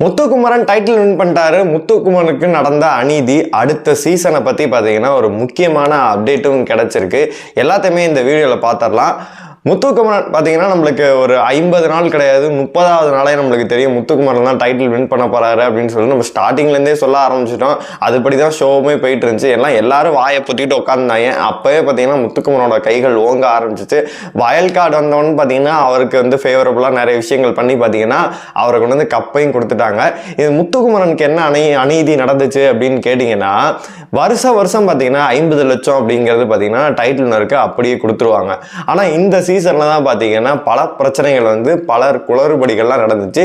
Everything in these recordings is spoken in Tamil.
முத்துக்குமரன் டைட்டில் வின் பண்ணிட்டாரு. முத்துக்குமரனுக்கு நடந்த அநீதி அடுத்த சீசனை பற்றி பார்த்தீங்கன்னா ஒரு முக்கியமான அப்டேட்டும் கிடைச்சிருக்கு. எல்லாத்தையுமே இந்த வீடியோவில் பார்த்துடலாம். முத்துக்குமரன் பார்த்தீங்கன்னா நம்மளுக்கு ஒரு 50 நாள் கிடையாது, 30வது நாளே நம்மளுக்கு தெரியும் முத்துக்குமரன் தான் டைட்டில் வின் பண்ண போறாரு அப்படின்னு சொல்லி நம்ம ஸ்டார்டிங்லேருந்தே சொல்ல ஆரம்பிச்சிட்டோம். அதுபடி தான் ஷோவுமே போயிட்டு இருந்துச்சு. எல்லாரும் வாயை பொத்திட்டு உட்காந்துருந்தாங்க. அப்போவே பார்த்தீங்கன்னா முத்துக்குமரனோட கைகள் ஓங்க ஆரம்பிச்சிச்சு. வயல்கார்டு வந்தவொன்னு பார்த்தீங்கன்னா அவருக்கு வந்து ஃபேவரபுளாக நிறைய விஷயங்கள் பண்ணி பார்த்தீங்கன்னா அவரை கொண்டு வந்து கப்பையும் கொடுத்துட்டாங்க. இது முத்துக்குமரனுக்கு என்ன அநீதி நடந்துச்சு அப்படின்னு கேட்டிங்கன்னா, வருஷம் பார்த்தீங்கன்னா 50 லட்சம் அப்படிங்கிறது பார்த்தீங்கன்னா டைட்டில் நருக்கு அப்படியே கொடுத்துருவாங்க. ஆனால் இந்த சீசன்ல தான் பார்த்தீங்கன்னா பல பிரச்சனைகள் வந்து பலர் குளறுபடிகள்லாம் நடந்துச்சு.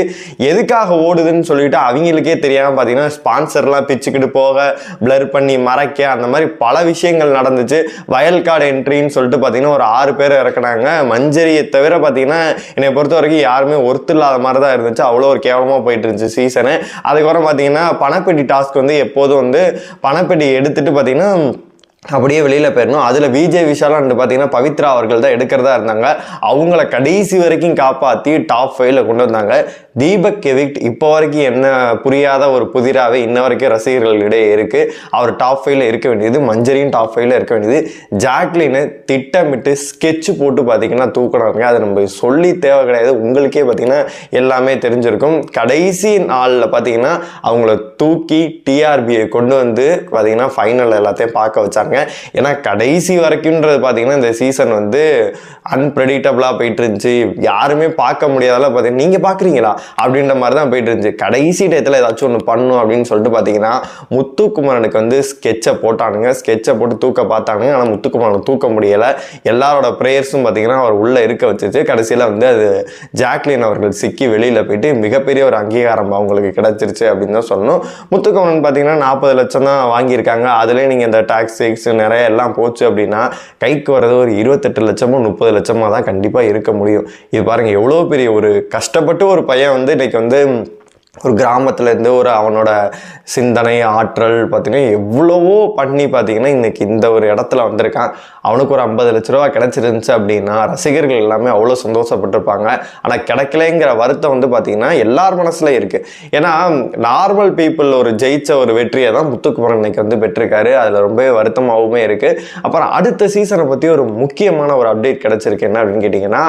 எதுக்காக ஓடுதுன்னு சொல்லிட்டு அவங்களுக்கே தெரியாமல் பார்த்தீங்கன்னா ஸ்பான்சர்லாம் பிச்சுக்கிட்டு போக, பிளர் பண்ணி மறைக்க, அந்த மாதிரி பல விஷயங்கள் நடந்துச்சு. வயல்கார்டு என்ட்ரின்னு சொல்லிட்டு பார்த்தீங்கன்னா ஒரு 6 பேர் இறக்குனாங்க. மஞ்சரியை தவிர பார்த்தீங்கன்னா என்னை பொறுத்த வரைக்கும் யாருமே ஒர்த்து இல்லாத மாதிரி தான் இருந்துச்சு. அவ்வளோ ஒரு கேவலமாக போயிட்டு இருந்துச்சு சீசனு. அதுக்கப்புறம் பார்த்தீங்கன்னா பணப்பெட்டி டாஸ்க் வந்து எப்போதும் வந்து பணப்பெட்டி எடுத்துட்டு பார்த்தீங்கன்னா அப்படியே வெளியில் போயிடணும். அதில் விஜய் விஷாலாம் பார்த்தீங்கன்னா பவித்ரா அவர்கள் தான் எடுக்கிறதா இருந்தாங்க. அவங்கள கடைசி வரைக்கும் காப்பாற்றி டாப் 5ல கொண்டு வந்தாங்க. தீபக் எவிக்ட் இப்போ வரைக்கும் என்ன புரியாத ஒரு புதிராகவே இன்ன வரைக்கும் ரசிகர்களிடையே இருக்குது. அவர் டாப் 5ல இருக்க வேண்டியது, மஞ்சரியும் டாப் 5ல இருக்க வேண்டியது. ஜாக்லின்னு திட்டமிட்டு ஸ்கெட்ச் போட்டு பார்த்தீங்கன்னா தூக்கினாங்க. அது நம்ம சொல்லி தேவை கிடையாது, உங்களுக்கே பார்த்தீங்கன்னா எல்லாமே தெரிஞ்சிருக்கும். கடைசி நாளில் பார்த்தீங்கன்னா அவங்கள தூக்கி டிஆர்பியை கொண்டு வந்து பார்த்தீங்கன்னா ஃபைனல் எல்லாத்தையும் பார்க்க வச்சாங்க. ஏன்னா கடைசி வரைக்கும்ன்றது பார்த்தீங்கன்னா இந்த சீசன் வந்து அன்பிரடிக்டபிளாக போயிட்டு இருந்துச்சு. யாருமே பார்க்க முடியாதல பார்த்தீங்கன்னா நீங்கள் பார்க்குறீங்களா அப்படின்ற மாதிரி தான் போயிட்டு இருந்துச்சு. கடைசி டயத்தில் ஏதாச்சும் ஒன்று பண்ணும் அப்படின்னு சொல்லிட்டு பார்த்தீங்கன்னா முத்துக்குமரனுக்கு வந்து ஸ்கெட்சை போட்டானுங்க. ஸ்கெட்சை போட்டு தூக்க பார்த்தானுங்க. ஆனால் முத்துக்குமரன் தூக்க முடியலை. எல்லாரோட ப்ரேயர்ஸும் பார்த்தீங்கன்னா அவர் உள்ளே இருக்க வச்சுச்சு. கடைசியில் வந்து அது ஜாக்லின் அவர்கள் சிக்கி வெளியில் போயிட்டு மிகப்பெரிய ஒரு அங்கீகாரம் அவங்களுக்கு கிடைச்சிருச்சு அப்படின்னு தான் சொல்லணும். முத்துக்குமரன் பார்த்தீங்கன்னா 40 லட்சம் தான் வாங்கியிருக்காங்க. அதுலேயே நீங்கள் இந்த டாக்ஸ் நிறைய எல்லாம் போச்சு அப்படின்னா கைக்கு வர்றது ஒரு 28 லட்சமோ 30 லட்சமா தான் கண்டிப்பாக இருக்க முடியும். இது பாருங்க எவ்வளோ பெரிய ஒரு கஷ்டப்பட்டு ஒரு பையன் வந்து இன்னைக்கு வந்து ஒரு கிராமத்துலேருந்து ஒரு அவனோட சிந்தனை ஆற்றல் பார்த்தீங்கன்னா எவ்வளவோ பண்ணி பார்த்தீங்கன்னா இன்னைக்கு இந்த ஒரு இடத்துல வந்திருக்கான். அவனுக்கு ஒரு 50 லட்ச ரூபா கிடச்சிருந்துச்சு அப்படின்னா ரசிகர்கள் எல்லாமே அவ்வளோ சந்தோஷப்பட்டிருப்பாங்க. ஆனால் கிடைக்கலைங்கிற வருத்தம் வந்து பார்த்தீங்கன்னா எல்லார் மனசுல இருக்கு. ஏன்னா நார்மல் பீப்புள் ஒரு ஜெயிச்ச ஒரு வெற்றியை தான் முத்துக்குமரன் இன்னைக்கு வந்து பெற்றிருக்காரு. அதில் ரொம்பவே வருத்தமாகவுமே இருக்கு. அப்புறம் அடுத்த சீசனை பற்றி ஒரு முக்கியமான ஒரு அப்டேட் கிடைச்சிருக்கு. என்ன அப்படின்னு கேட்டிங்கன்னா,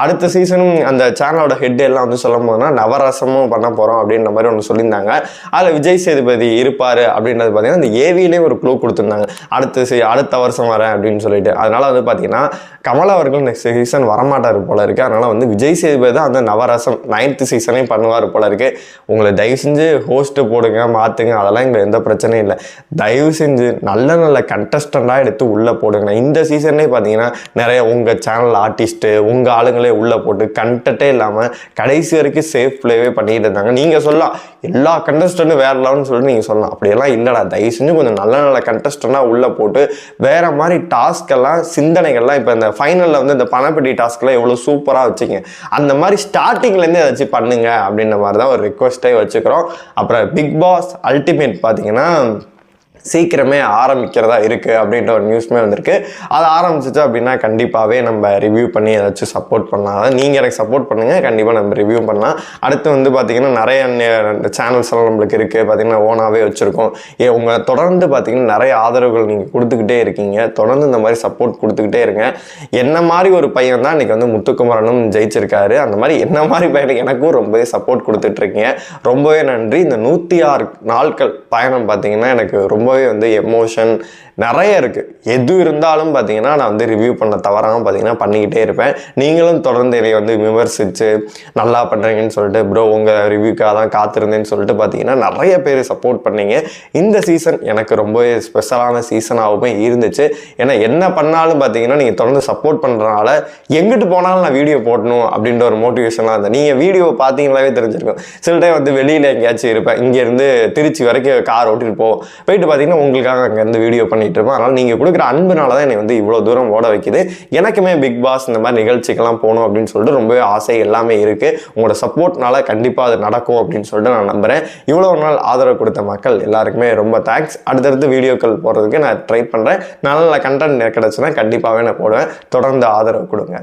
அடுத்த சீசனும் அந்த சேனலோட ஹெட் எல்லாம் வந்து சொல்லும் போதுனா நவரசமும் பண்ண போகிறோம் அப்படின்ற மாதிரி ஒன்று சொல்லியிருந்தாங்க. அதில் விஜய் சேதுபதி இருப்பார் அப்படின்றது பார்த்தீங்கன்னா அந்த ஏவியிலே ஒரு க்ளூ கொடுத்துருந்தாங்க, அடுத்த வருஷம் வரேன் அப்படின்னு சொல்லிட்டு. அதனால வந்து பார்த்தீங்கன்னா கமல் அவர்கள் நெக்ஸ்ட் சீசன் வரமாட்டார் போல இருக்கு. அதனால வந்து விஜய் சேதுபதி தான் அந்த நவரசம் 9th சீசனே பண்ணுவார் போல இருக்கு. உங்களை தயவு செஞ்சு ஹோஸ்ட்டு போடுங்க, மாற்றுங்க, அதெல்லாம் எங்களுக்கு எந்த பிரச்சனையும் இல்லை. தயவு செஞ்சு நல்ல கண்டஸ்டண்டாக எடுத்து உள்ளே போடுங்க. இந்த சீசன்லேயே பார்த்தீங்கன்னா நிறைய உங்கள் சேனல் ஆர்டிஸ்ட்டு உங்கள் ஆளுங்களே உள்ளே போட்டு கண்டென்ட்டே இல்லாமல் கடைசி வரைக்கும் சேஃப் பிளேவே பண்ணிட்டு இருந்தாங்க. நீங்கள் சொல்லலாம் எல்லா கண்டஸ்டன்ட்டும் வேற லெவல்னு சொல்லிட்டு நீங்கள் சொல்லலாம். அப்படியெல்லாம் இல்லைடா, தயவு செஞ்சு கொஞ்சம் நல்ல கண்டஸ்டண்டாக உள்ளே போட்டு வேற மாதிரி டாஸ்கெல்லாம் சிந்தனைகள்லாம் இப்போ இந்த ஃபைனலில் வந்து இந்த பணப்பெட்டி டாஸ்க்லாம் எவ்வளோ சூப்பராக வச்சுங்க, அந்த மாதிரி ஸ்டார்டிங்லேருந்து ஏதாச்சும் பண்ணுங்க அப்படின்ற மாதிரி தான் ஒரு ரிக்வெஸ்ட்டே வச்சுக்கிறோம். அப்புறம் பிக் பாஸ் அல்டிமேட் பார்த்தீங்கன்னா சீக்கிரமே ஆரம்பிக்கிறதா இருக்குது அப்படின்ற ஒரு நியூஸ்மே வந்திருக்கு. அது ஆரம்பிச்சிச்சு அப்படின்னா கண்டிப்பாகவே நம்ம ரிவ்யூ பண்ணி ஏதாச்சும் சப்போர்ட் பண்ணலாம். அதாவது நீங்கள் எனக்கு சப்போர்ட் பண்ணுங்கள், கண்டிப்பாக நம்ம ரிவ்யூ பண்ணலாம். அடுத்து வந்து பார்த்திங்கன்னா நிறைய சேனல்ஸ் எல்லாம் நம்மளுக்கு இருக்குது. பார்த்திங்கன்னா ஓனாகவே வச்சுருக்கோம். உங்கள் தொடர்ந்து பார்த்திங்கன்னா நிறைய ஆதரவுகள் நீங்கள் கொடுத்துக்கிட்டே இருக்கீங்க. தொடர்ந்து இந்த மாதிரி சப்போர்ட் கொடுத்துக்கிட்டே இருங்க. என்ன மாதிரி ஒரு பையன் தான் இன்றைக்கி வந்து முத்துக்குமரனும் ஜெயிச்சிருக்காரு. அந்த மாதிரி என்ன மாதிரி பையனுக்கு எனக்கும் ரொம்பவே சப்போர்ட் கொடுத்துட்ருக்கீங்க. ரொம்பவே நன்றி. இந்த 106 நாட்கள் பயணம் பார்த்திங்கன்னா எனக்கு ரொம்பவே வந்து எமோஷன் நிறைய இருக்குது. எது இருந்தாலும் பார்த்தீங்கன்னா நான் வந்து ரிவ்யூ பண்ண தவறாமல் பார்த்தீங்கன்னா பண்ணிக்கிட்டே இருப்பேன். நீங்களும் தொடர்ந்து என்னை வந்து விமர்சித்து நல்லா பண்ணுறீங்கன்னு சொல்லிட்டு ப்ரோ உங்கள் ரிவ்யூக்காக தான் காத்திருந்தேன்னு சொல்லிட்டு பார்த்தீங்கன்னா நிறைய பேர் சப்போர்ட் பண்ணீங்க. இந்த சீசன் எனக்கு ரொம்பவே ஸ்பெஷலான சீசனாகவுமே இருந்துச்சு. ஏன்னா என்ன பண்ணாலும் பார்த்தீங்கன்னா நீங்கள் தொடர்ந்து சப்போர்ட் பண்ணுறதுனால எங்கிட்டு போனாலும் நான் வீடியோ போடணும் அப்படின்ற ஒரு மோட்டிவேஷனாக இருந்தேன். நீங்கள் வீடியோ பார்த்தீங்களாவே தெரிஞ்சிருக்கும். சில டைம் வந்து வெளியில் எங்கேயாச்சும் இருப்பேன், இங்கேருந்து திருச்சி வரைக்கும் கார் ஓட்டிட்டு போயிட்டு பார்த்தீங்கன்னா உங்களுக்காக அங்கேருந்து வீடியோ பண்ணி இருப்போம். அதனால நீங்க கொடுக்குற அன்புனால தான் என்னை வந்து இவ்வளவு தூரம் ஓட வைக்குது. எனக்குமே பிக் பாஸ் இந்த மாதிரி நிகழ்ச்சிக்கெல்லாம் போகணும் அப்படின்னு சொல்லிட்டு ரொம்பவே ஆசை எல்லாமே இருக்கு. உங்களோட சப்போர்ட்னால கண்டிப்பா அது நடக்கும் அப்படின்னு சொல்லிட்டு நான் நம்புறேன். இவ்வளவு நாள் ஆதரவு கொடுத்த மக்கள் எல்லாருக்குமே ரொம்ப தேங்க்ஸ். அடுத்தடுத்து வீடியோக்கள் போறதுக்கு நான் ட்ரை பண்றேன். நல்ல கண்டென்ட் கிடைச்சுன்னா கண்டிப்பாகவே நான் போடுவேன். தொடர்ந்து ஆதரவு கொடுங்க.